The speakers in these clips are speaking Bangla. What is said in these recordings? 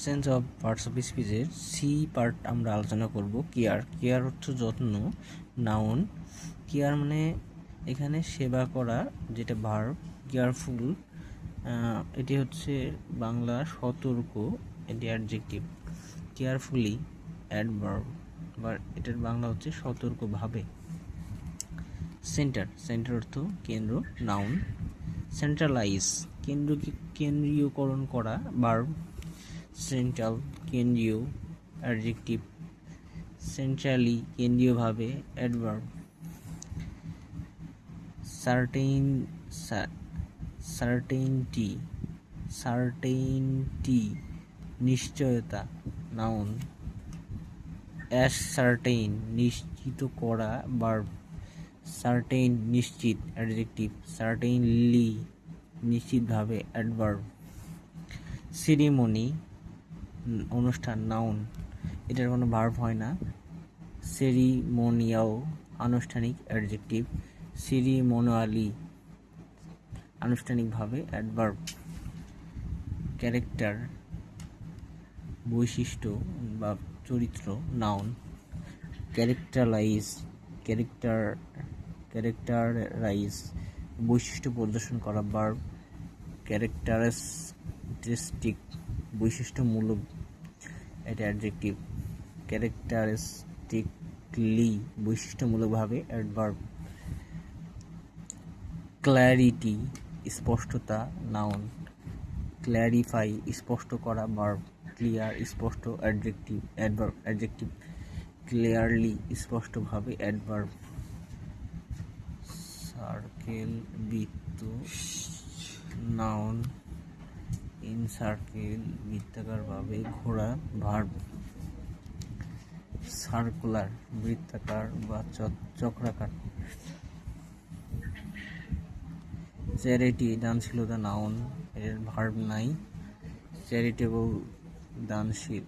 সেন্স অফ পার্টস অফ স্পিচের সি পার্ট আমরা আলোচনা করব। কেয়ার, কেয়ার হচ্ছে যত্ন, নাউন। কেয়ার মানে এখানে সেবা করা, যেটা ভার্ব। কেয়ারফুল, এটি হচ্ছে বাংলা সতর্ক, এটি অ্যাডজেক্টিভ। কেয়ারফুলি অ্যাডভার্ব, বা এটার বাংলা হচ্ছে সতর্কভাবে। সেন্টার, সেন্টার অর্থ কেন্দ্র, নাউন। সেন্ট্রালাইজ, কেন্দ্রীয়করণ করা, ভার্ব। সেন্ট্রাল কেন্দ্রীয়, অ্যাডজেক্টিভ। সেন্ট্রালি কেন্দ্রীয়ভাবে, অ্যাডভার্ব। সার্টেইনটি নিশ্চয়তা, নাউন। অ্যাসসার্টেইন নিশ্চিত করা, ভার্ব। সার্টেইন নিশ্চিত, অ্যাডজেক্টিভ। সার্টেইনলি নিশ্চিতভাবে, অ্যাডভার্ব। সিরিমনি অনুষ্ঠান, নাউন। এটার কোনো ভার্ব হয় না। সেরিমোনিয়াল আনুষ্ঠানিক, অ্যাডজেক্টিভ। সিরিমোনালি আনুষ্ঠানিকভাবে, অ্যাডভার্ব। ক্যারেক্টার বৈশিষ্ট্য বা চরিত্র, নাউন। ক্যারেক্টারাইজ বৈশিষ্ট্য প্রদর্শন করা, ভার্ব। ক্যারেক্টারিস্টিক বৈশিষ্ট্যমূলক, এটা অ্যাডজেক্টিভ। ক্যারেক্টারিস্টিকলি বৈশিষ্ট্যমূলকভাবে, অ্যাডভার্ব। ক্ল্যারিটি স্পষ্টতা, নাউন। ক্ল্যারিফাই স্পষ্ট করা, ভার্ব। ক্লিয়ার স্পষ্ট, অ্যাডজেক্টিভ। ক্লিয়ারলি স্পষ্টভাবে, অ্যাডভার্ব। সার্কেল বৃত্ত, নাউন। ইনসার্কেল বৃত্তাকারভাবে ঘোরা, ভার্ব। সার্কুলার বৃত্তাকার বা চক্রাকার। চ্যারিটি দানশীলতা, নাউন। এর ভার্ব নাই। চ্যারিটেবল দানশীল,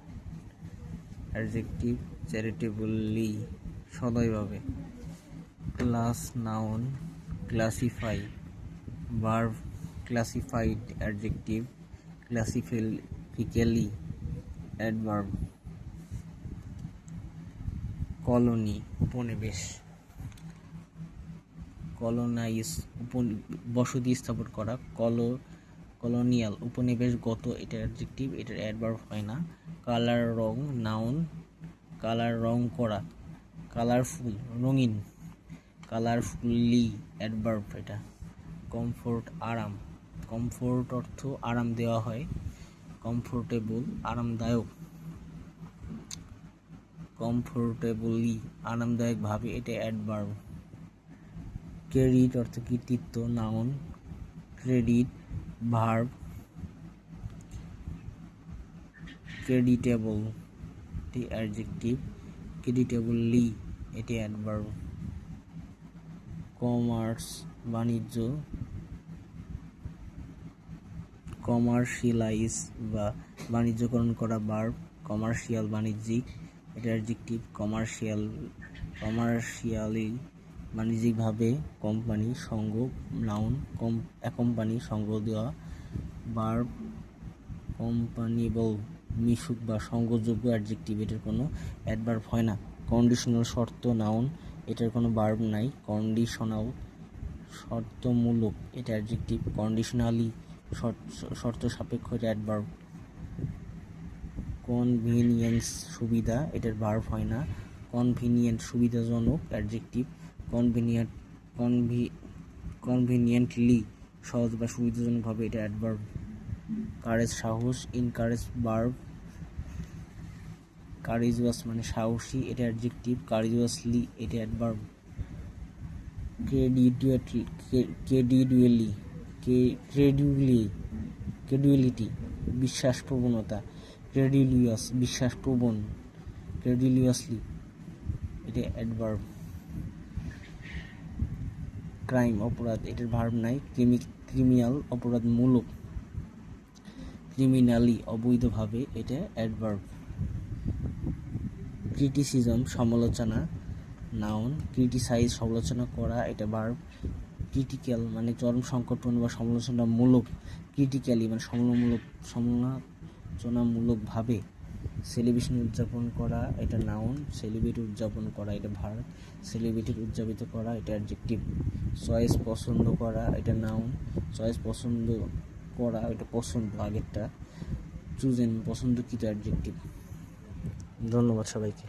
অ্যাডজেক্টিভ। চ্যারিটেবলি সদয়ভাবে। Class, noun. Classify verb. Classified, adjective. Classifically, adverb. Colony উপনিবেশ। কলোনাইজ বসতি স্থাপন করা। কলোনিয়াল উপনিবেশগত, এটা অ্যাডজেক্টিভ, এটার অ্যাডভার্ব হয় না। কালার রং, নাউন। কালার রং করা। কালারফুল রঙিন। কালারফুলি অ্যাডভার্ব এটা। কমফোর্ট আরাম। কমফোর্ট অর্থ আরাম দেওয়া হয়। কমফোর্টেবল আরামদায়ক। কমফোর্টেবলি আরামদায়কভাবে, এটা অ্যাডভার্ব। ক্রেডিট অর্থ কৃতিত্ব, নাউন। Credit verb. ক্রেডিটেবল এটি অ্যাডজেক্টিভ। ক্রেডিটেবলি এটি অ্যাডভার্ব। কমার্স বাণিজ্য। কমার্শিয়ালাইজ বা বাণিজ্যকরণ করা, ভার্ব। কমার্শিয়াল বাণিজ্যিক, এটা অ্যাডজেক্টিভ। কমার্শিয়ালি বাণিজ্যিকভাবে। কোম্পানি সঙ্গ, নাউন। কোম্পানি সঙ্গ দেওয়া, ভার্ব। কোম্পানিবল মিশুক বা সঙ্গযোগ্য, অ্যাডজেক্টিভ। এটার কোনো অ্যাডভার্ব হয় না। কন্ডিশনাল শর্ত, নাউন। এটার কোনো ভার্ব নাই। কন্ডিশনাল শর্তমূলক, এটা অ্যাডজেক্টিভ। কন্ডিশনালি শর্ত সাপেক্ষ, এটা অ্যাডভার্ব। কনভিনিয়েন্স সুবিধা, এটার ভার্ব হয় না। কনভিনিয়েন্ট সুবিধাজনক, অ্যাডজেক্টিভ। কনভিনিয়েন্টলি সহজ বা সুবিধাজনকভাবে, এটা অ্যাডভার্ব। কারেজ সাহস। Encourage verb. কারেজুয়াস মানে সাহসী, এটা অ্যাডজেক্টিভ। কারেজুয়াসলি এটা অ্যাডভার্ব। ক্রেডিউলিটি বিশ্বাস প্রবণতা। ক্রেডিলিয়াস বিশ্বাসপ্রবণ। ক্রেডিলিয়াসলি এটা অ্যাডভার্ব। ক্রাইম অপরাধ, এটার ভার্ব নাই। ক্রিমিনাল অপরাধমূলক। ক্রিমিনালি অবৈধভাবে, এটা অ্যাডভার্ব। ক্রিটিসিজম সমালোচনা, নাউন। ক্রিটিসাইজ সমালোচনা করা, এটা ভার্ব। ক্রিটিক্যাল মানে চরম সংকটপূর্ণ বা সমালোচনামূলক। ক্রিটিক্যালি মানে সমালোচনামূলকভাবে সেলিব্রেশন উদযাপন করা এটা নাউন, সেলিব্রিটি উদযাপন করা এটা ভার্ব, সেলিব্রিটির উদযাপিত করা এটা অ্যাডজেক্টিভ, চয়েস পছন্দ করা এটা নাউন, চয়েস পছন্দ করা এটা পছন্দ আগেরটা, চুজেন পছন্দকৃত অ্যাডজেক্টিভ। ধন্যবাদ সবাইকে।